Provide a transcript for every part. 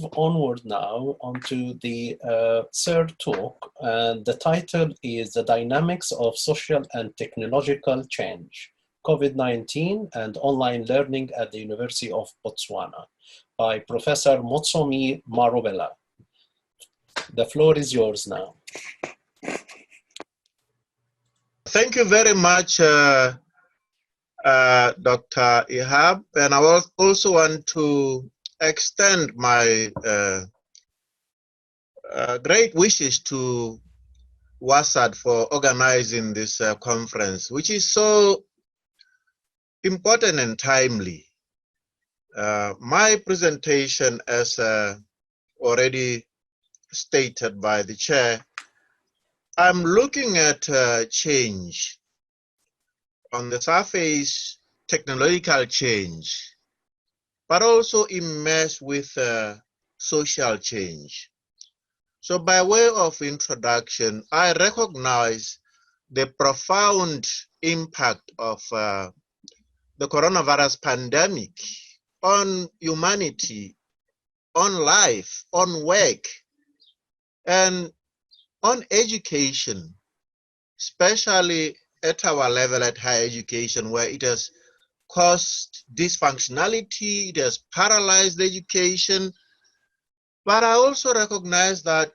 move onward now onto the third talk, and the title is The Dynamics of Social and Technological Change, COVID-19 and Online Learning at the University of Botswana, by Professor Motsomi Marobela. The floor is yours now. Thank you very much, Dr. Ihab, and I also want to extend my great wishes to WASAD for organizing this conference, which is so important and timely. My presentation, as already stated by the chair, I'm looking at change. On the surface, technological change, but also immersed with social change. So by way of introduction, I recognize the profound impact of the coronavirus pandemic on humanity, on life, on work, and on education, especially at our level at higher education, where it has caused dysfunctionality, it has paralyzed education. But I also recognize that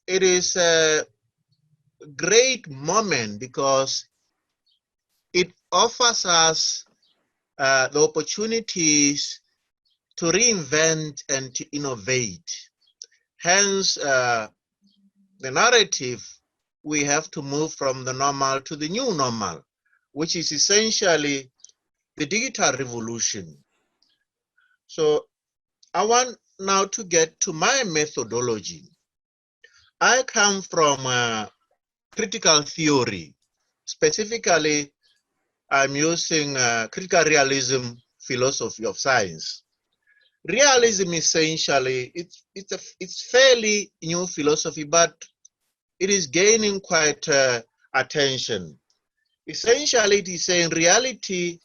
it is a great moment because it offers us the opportunities to reinvent and to innovate. Hence, the narrative, we have to move from the normal to the new normal, which is essentially the digital revolution. So I want now to get to my methodology. I come from critical theory. Specifically, I'm using critical realism philosophy of science. Realism essentially, it's fairly new philosophy, but it is gaining quite attention. Essentially, it is saying reality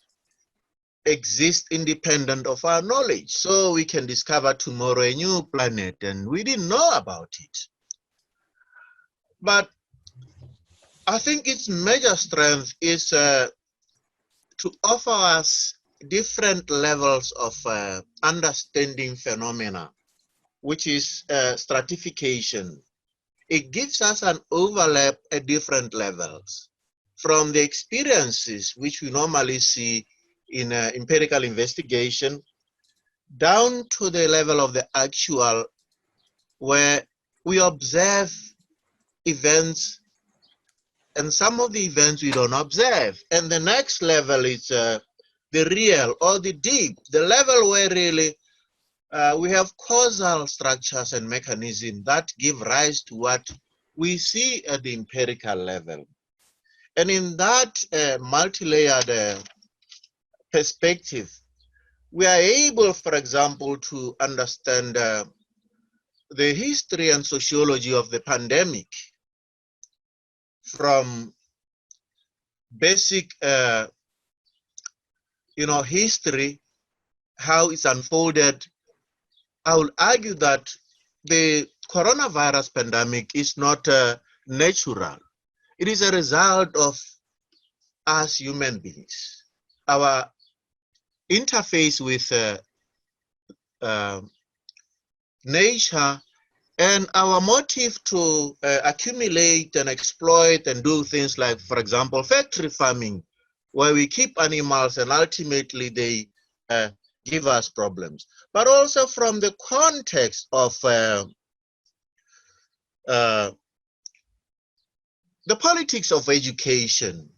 exists independent of our knowledge. So we can discover tomorrow a new planet and we didn't know about it. But I think its major strength is to offer us different levels of understanding phenomena, which is stratification. It gives us an overlap at different levels, from the experiences which we normally see in empirical investigation, down to the level of the actual, where we observe events, and some of the events we don't observe. And the next level is the real or the deep, the level where really we have causal structures and mechanisms that give rise to what we see at the empirical level. And in that multi-layered perspective, we are able, for example, to understand the history and sociology of the pandemic, from basic history, how it's unfolded. I will argue that the coronavirus pandemic is not natural. It is a result of us human beings, our interface with nature, and our motive to accumulate and exploit and do things like, for example, factory farming, where we keep animals and ultimately they give us problems. But also from the context of the politics of education,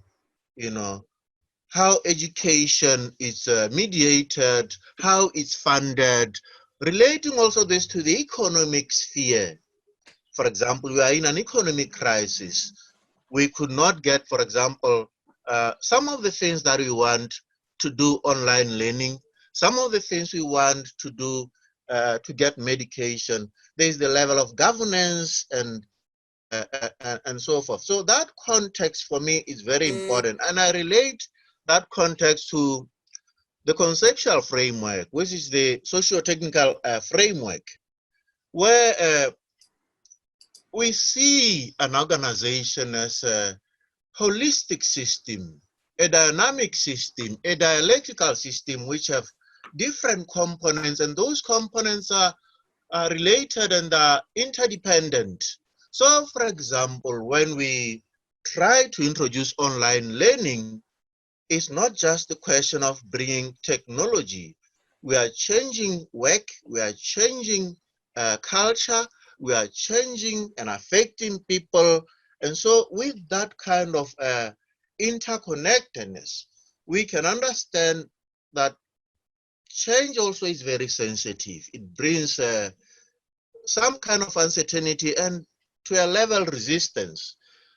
how education is mediated, how it's funded, relating also this to the economic sphere. For example, we are in an economic crisis. We could not get, for example, some of the things that we want to do online learning, some of the things we want to do to get medication. There's the level of governance and so forth. So that context for me is very important. And I relate that context to the conceptual framework, which is the socio-technical framework, where we see an organization as a holistic system, a dynamic system, a dialectical system which have different components, and those components are related and are interdependent. So, for example, when we try to introduce online learning, it's not just the question of bringing technology. We are changing work, we are changing culture, we are changing and affecting people. And so with that kind of interconnectedness, we can understand that change also is very sensitive. It brings some kind of uncertainty and to a level resistance.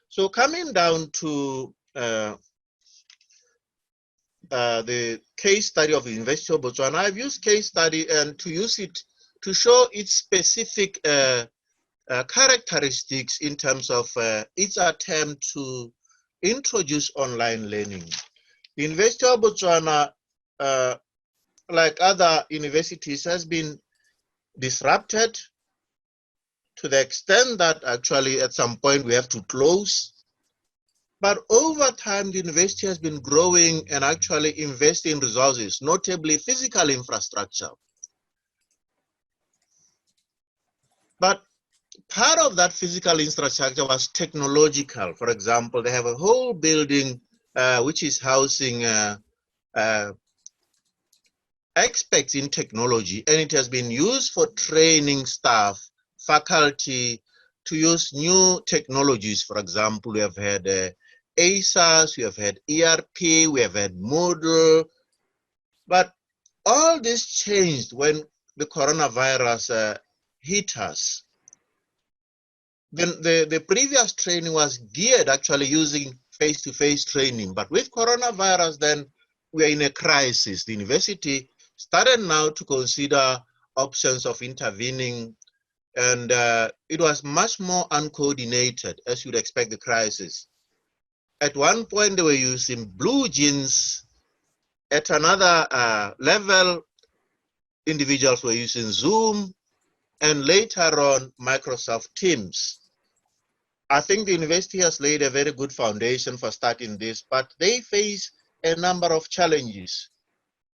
So coming down to the case study of the University of Botswana, I've used case study and to use it to show its specific characteristics in terms of its attempt to introduce online learning. The University of Botswana, like other universities, has been disrupted to the extent that actually at some point we have to close. But over time, the university has been growing and actually investing in resources, notably physical infrastructure. But part of that physical infrastructure was technological. For example, they have a whole building which is housing experts in technology, and it has been used for training staff, faculty, to use new technologies. For example, we have had ASAS, we have had ERP, we have had Moodle, but all this changed when the coronavirus hit us. Then the previous training was geared actually using face-to-face training, but with coronavirus, then we are in a crisis. The university started now to consider options of intervening, and it was much more uncoordinated, as you'd expect the crisis. At one point, they were using blue jeans. At another level, individuals were using Zoom, and later on, Microsoft Teams. I think the university has laid a very good foundation for starting this, but they face a number of challenges.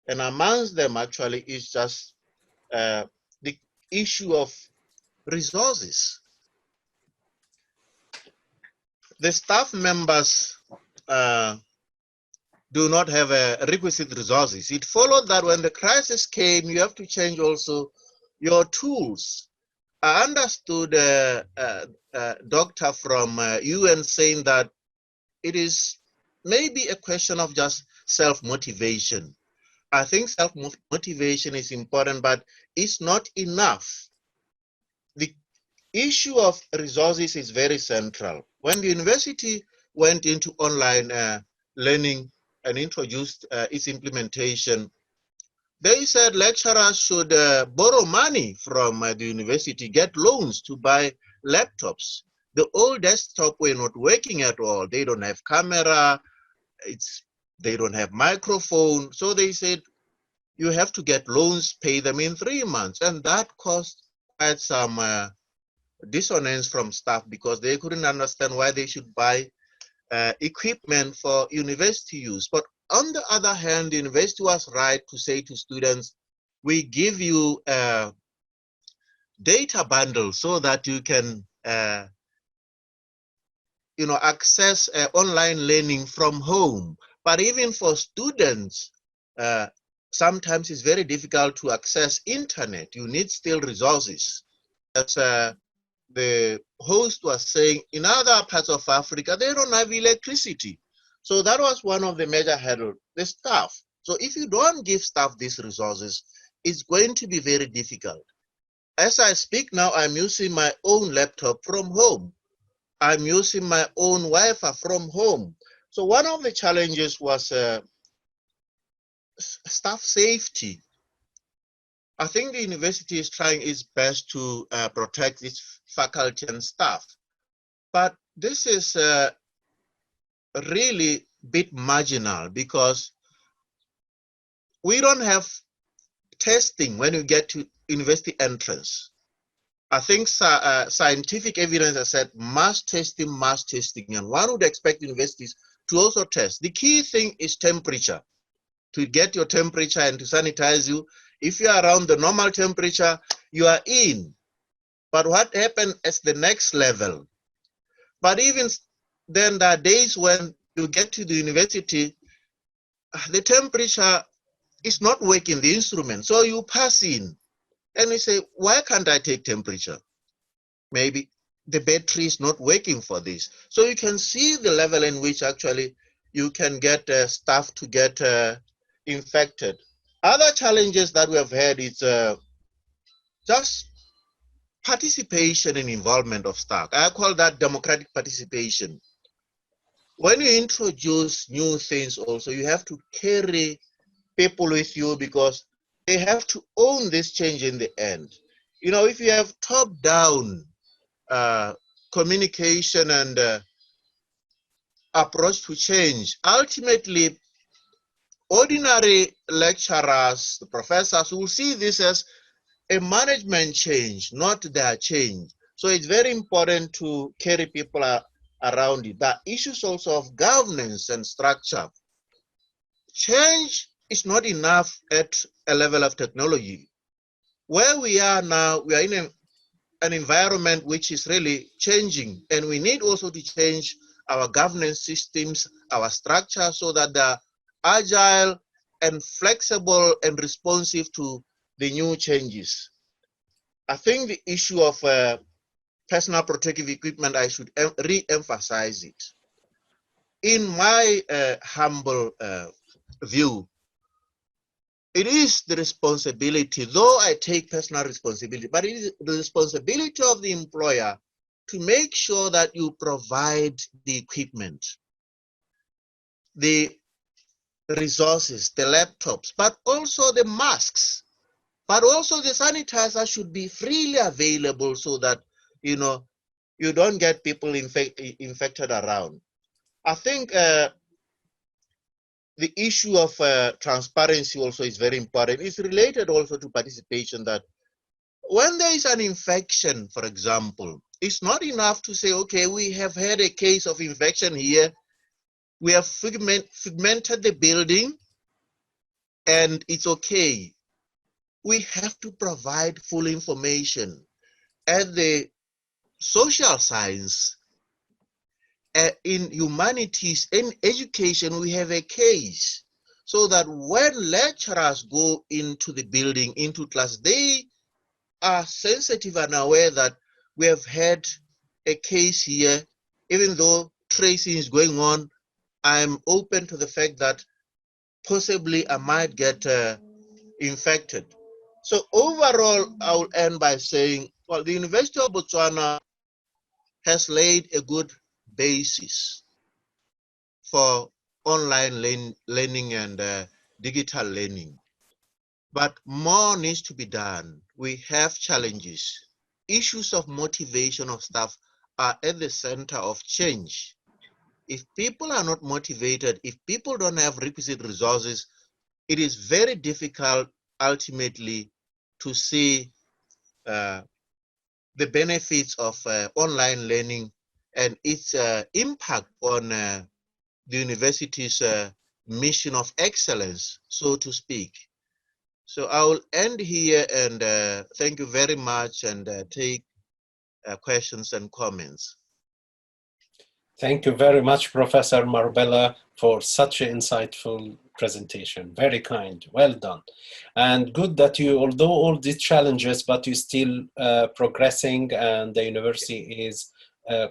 And amongst them actually is just the issue of resources. The staff members do not have requisite resources. It followed that when the crisis came, you have to change also your tools. I understood a doctor from UN saying that it is maybe a question of just self-motivation. I think self-motivation is important, but it's not enough. The issue of resources is very central. When the university went into online learning and introduced its implementation, they said lecturers should borrow money from the university, get loans to buy laptops. The old desktop were not working at all. They don't have camera, they don't have microphone. So they said, you have to get loans, pay them in 3 months. And that caused quite some dissonance from staff because they couldn't understand why they should buy equipment for university use. But on the other hand, the university was right to say to students, we give you a data bundle so that you can access online learning from home. But even for students, sometimes it's very difficult to access internet. You need still resources. As the host was saying, in other parts of Africa, they don't have electricity. So that was one of the major hurdles, the staff. So if you don't give staff these resources, it's going to be very difficult. As I speak now, I'm using my own laptop from home. I'm using my own Wi-Fi from home. So one of the challenges was staff safety. I think the university is trying its best to protect its faculty and staff. But this is really a bit marginal because we don't have testing when you get to university entrance. I think scientific evidence has said mass testing, and one would expect universities to also test. The key thing is temperature, to get your temperature and to sanitize you. If you are around the normal temperature, you are in. But what happened is the next level. But even then, there are days when you get to the university, the temperature is not working, the instrument. So you pass in and you say, why can't I take temperature? Maybe the battery is not working for this. So you can see the level in which actually you can get staff to get infected. Other challenges that we have had is just participation and involvement of staff. I call that democratic participation. When you introduce new things also, you have to carry people with you because they have to own this change in the end. You know, if you have top-down communication and approach to change, ultimately ordinary lecturers, professors will see this as a management change, not their change. So it's very important to carry people around it. There are issues also of governance and structure. Change is not enough at a level of technology. Where we are now, we are in an environment which is really changing, and we need also to change our governance systems, our structure, so that they're agile and flexible and responsive to the new changes. I think the issue of personal protective equipment, I should re-emphasize it. In my humble view, it is the responsibility, though I take personal responsibility, but it is the responsibility of the employer to make sure that you provide the equipment, the resources, the laptops, but also the masks, but also the sanitizer should be freely available so that, you know, you don't get people infected around. I think the issue of transparency also is very important. It's related also to participation, that when there is an infection, for example, it's not enough to say, okay, we have had a case of infection here, we have fragmented the building, and it's okay. We have to provide full information. At the social science, in humanities, in education, we have a case, so that when lecturers go into the building, into class, they are sensitive and aware that we have had a case here. Even though tracing is going on, I'm open to the fact that possibly I might get infected. So overall, I will end by saying, well, the University of Botswana has laid a good basis for online learning and digital learning. But more needs to be done. We have challenges. Issues of motivation of staff are at the center of change. If people are not motivated, if people don't have requisite resources, it is very difficult ultimately to see the benefits of online learning and its impact on the university's mission of excellence, so to speak. So I will end here, and thank you very much, and take questions and comments. Thank you very much, Professor Marobela, for such an insightful presentation. Very kind, well done. And good that you, although all these challenges, but you're still progressing, and the university is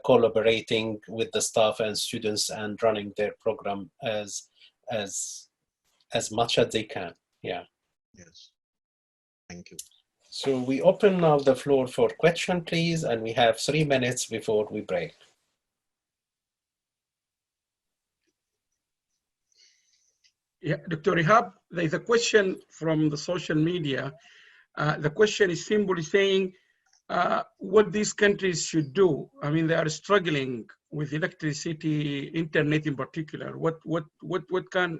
collaborating with the staff and students and running their program as much as they can. Yeah. Yes, thank you. So we open now the floor for question, please, and we have 3 minutes before we break. Yeah, Dr. Rihab, there's a question from the social media. The question is simply saying, what these countries should do. I mean, they are struggling with electricity, internet in particular. What can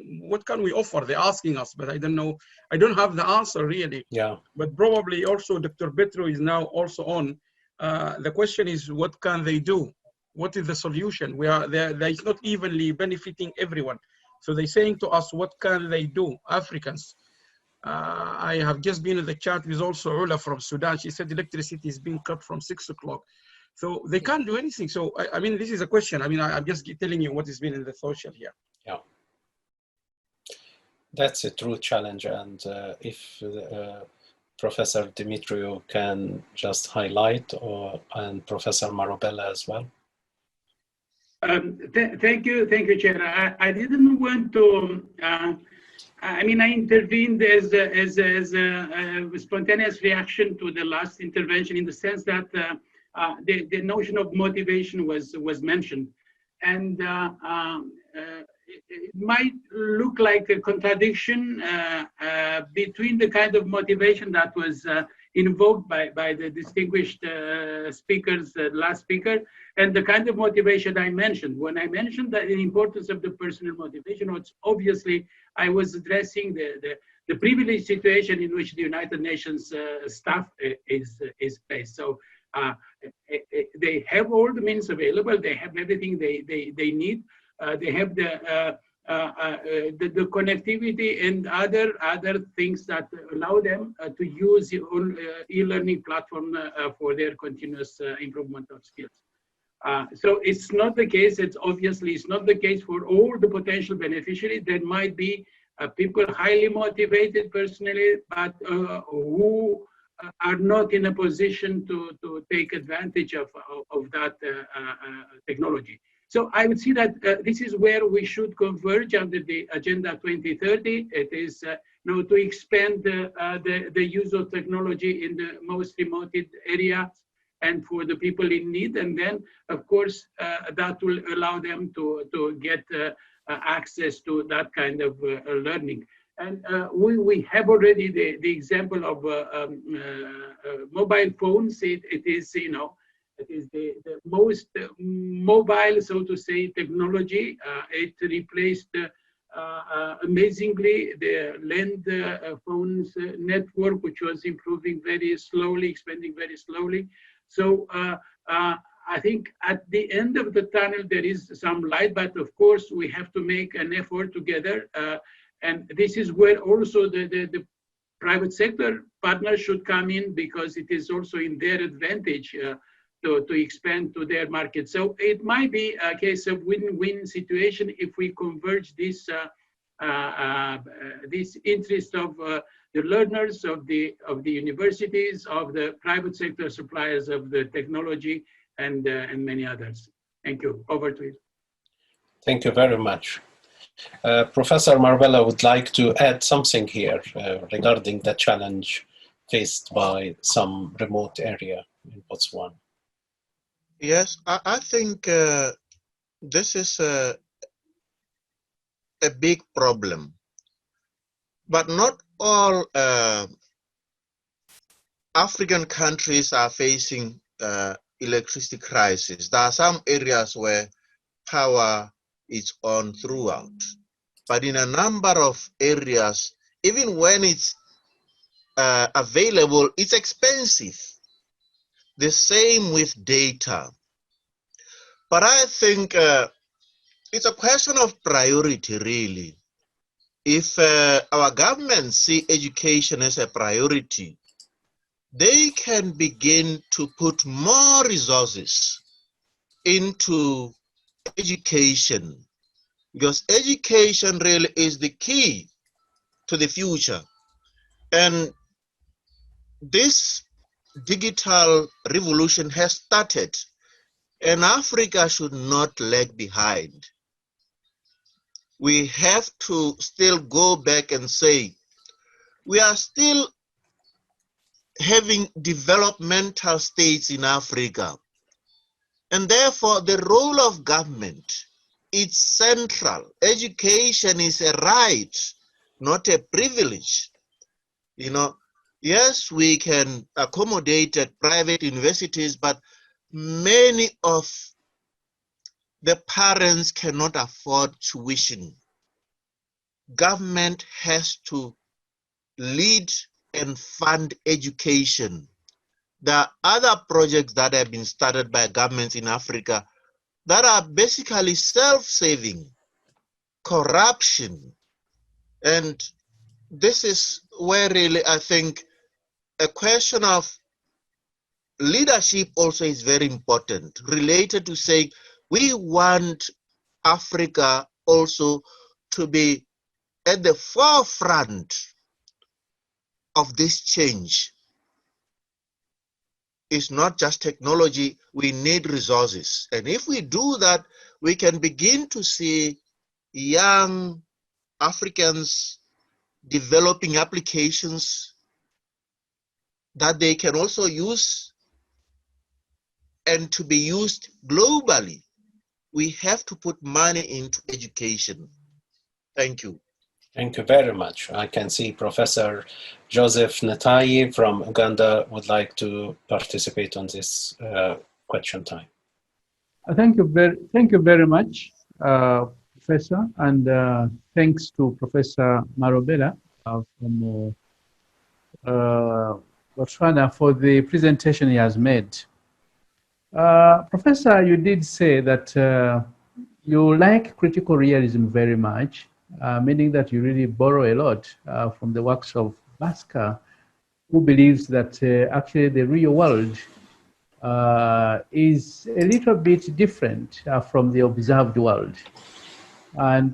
we offer? They're asking us, but I don't know. I don't have the answer really. Yeah. But probably also Dr. Petro is now also on. The question is, what can they do? What is the solution? There is not evenly benefiting everyone. So they're saying to us, what can they do? Africans. I have just been in the chat with also Ula from Sudan. She said electricity is being cut from 6 o'clock. So they can't do anything. So, I mean, this is a question. I mean, I'm just telling you what has been in the social here. Yeah. That's a true challenge. And if Professor Dimitriou can just highlight, and Professor Marobela as well. Thank you, Chair. I didn't want to. I mean, I intervened as a spontaneous reaction to the last intervention, in the sense that the notion of motivation was mentioned, and it might look like a contradiction between the kind of motivation that was invoked by the distinguished speakers, last speaker, and the kind of motivation I mentioned. When I mentioned that the importance of the personal motivation, it's obviously I was addressing the privileged situation in which the United Nations staff is placed. So they have all the means available. They have everything they need. They have the connectivity and other things that allow them to use the e-learning platform for their continuous improvement of skills. So it's not the case. It's not the case for all the potential beneficiaries. There might be people highly motivated personally, but who are not in a position to take advantage of that technology. So I would see that this is where we should converge under the Agenda 2030. It is to expand the use of technology in the most remote areas and for the people in need. And then, of course, that will allow them to get access to that kind of learning. And we have already the example of mobile phones. It is, it is the most mobile, so to say, technology. It replaced amazingly the land phones network, which was improving very slowly, expanding very slowly. So I think at the end of the tunnel, there is some light, but of course we have to make an effort together. And this is where also the private sector partners should come in, because it is also in their advantage to expand to their market. So it might be a case of win-win situation if we converge this this interest of the learners, of the universities, of the private sector suppliers of the technology, and many others. Thank you. Over to you. Thank you very much. Professor Marobela would like to add something here regarding the challenge faced by some remote area in Botswana. Yes, I think this is a big problem, but not all African countries are facing electricity crisis. There are some areas where power is on throughout, but in a number of areas, even when it's available, it's expensive. The same with data. But I think it's a question of priority, really. If our governments see education as a priority, they can begin to put more resources into education, because education really is the key to the future. And this digital revolution has started, and Africa should not lag behind. We have to still go back and say, we are still having developmental states in Africa, and therefore the role of government is central. Education is a right, not a privilege. yes, we can accommodate at private universities, but many of the parents cannot afford tuition. Government has to lead and fund education. There are other projects that have been started by governments in Africa that are basically self-saving, corruption. And this is where really I think a question of leadership also is very important, related to saying we want Africa also to be at the forefront of this change. It's not just technology, we need resources. And if we do that, we can begin to see young Africans developing applications that they can also use and to be used globally. We have to put money into education. Thank you. Thank you very much. I can see Professor Joseph Natayi from Uganda would like to participate on this question time. Thank you very much, Professor, and thanks to Professor Marobela from Botswana for the presentation he has made. Professor, you did say that you like critical realism very much, meaning that you really borrow a lot from the works of Basker, who believes that actually the real world is a little bit different from the observed world. And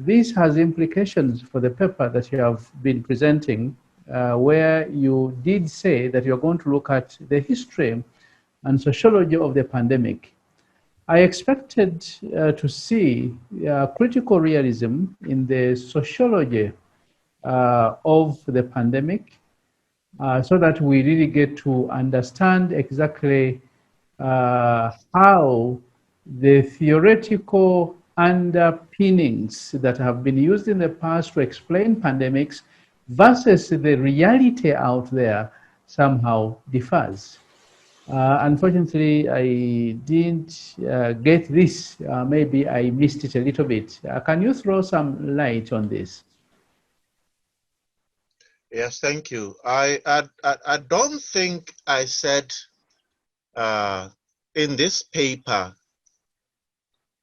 this has implications for the paper that you have been presenting, where you did say that you're going to look at the history and sociology of the pandemic. I expected to see critical realism in the sociology of the pandemic, so that we really get to understand exactly how the theoretical underpinnings that have been used in the past to explain pandemics versus the reality out there somehow differs. Unfortunately, I didn't get this. Maybe I missed it a little bit. Can you throw some light on this? Yes, thank you. I don't think I said in this paper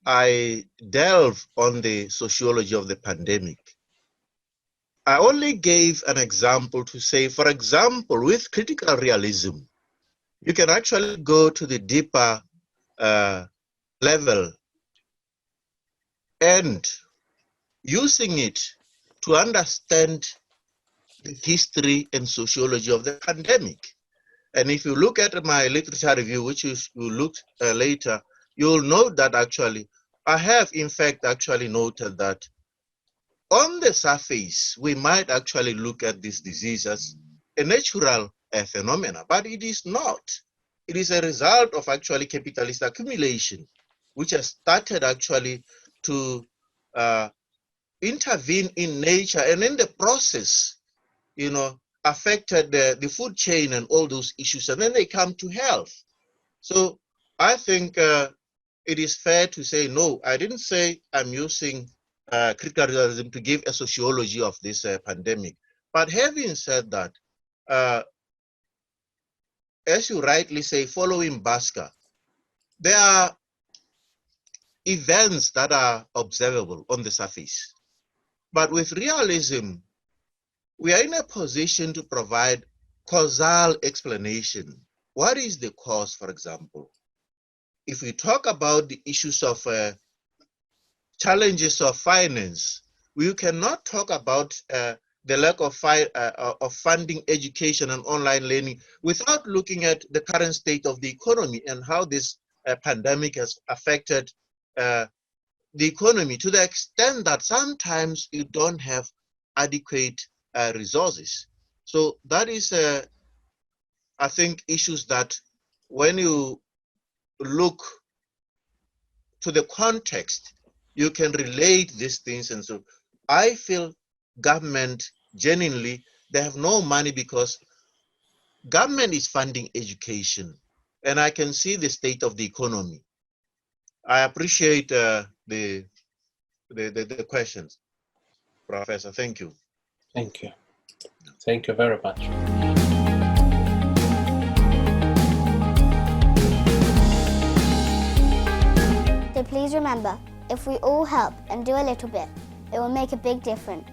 I delve on the sociology of the pandemic. I only gave an example to say, for example, with critical realism, you can actually go to the deeper level and using it to understand the history and sociology of the pandemic. And if you look at my literature review, which you will look later, you'll note that actually, I have in fact actually noted that on the surface, we might actually look at this disease as a natural phenomena, but it is not. It is a result of actually capitalist accumulation, which has started actually to intervene in nature, and in the process, you know, affected the food chain and all those issues, and then they come to health. So I think it is fair to say, no, I didn't say I'm using critical realism to give a sociology of this pandemic. But having said that, as you rightly say, following Basker, there are events that are observable on the surface. But with realism, we are in a position to provide causal explanation. What is the cause, for example? If we talk about the issues of challenges of finance, we cannot talk about the lack of funding education and online learning without looking at the current state of the economy and how this pandemic has affected the economy, to the extent that sometimes you don't have adequate resources. So that is, I think, issues that when you look to the context, you can relate these things. And so I feel government genuinely, they have no money because government is funding education, and I can see the state of the economy. I appreciate the questions, Professor. Thank you. Thank you. Thank you very much. So please remember, if we all help and do a little bit, it will make a big difference.